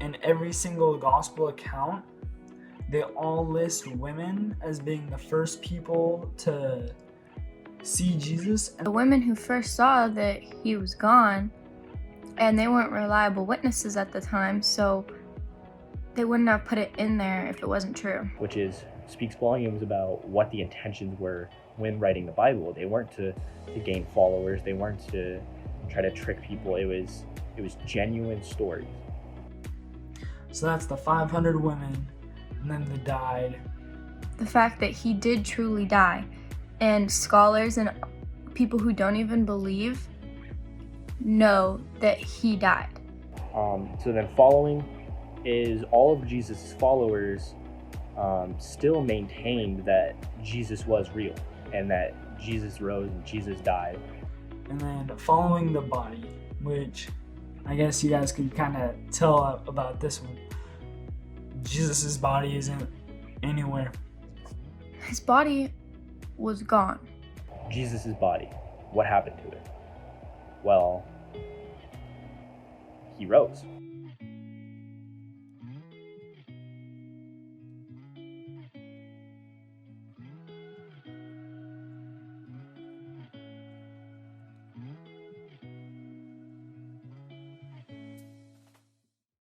in every single gospel account, they all list women as being the first people to see Jesus. The women who first saw that he was gone, and they weren't reliable witnesses at the time, so they wouldn't have put it in there if it wasn't true. Which speaks volumes about what the intentions were when writing the Bible. They weren't to gain followers. They weren't to try to trick people. It was genuine stories. So that's the 500 women, and then the died. The fact that he did truly die, and scholars and people who don't even believe know that he died. So then following is all of Jesus' followers still maintained that Jesus was real and that Jesus rose and Jesus died. And then following the body, which I guess you guys could kind of tell about this one. Jesus' body isn't anywhere. His body was gone. Jesus' body, what happened to it? Well, he rose.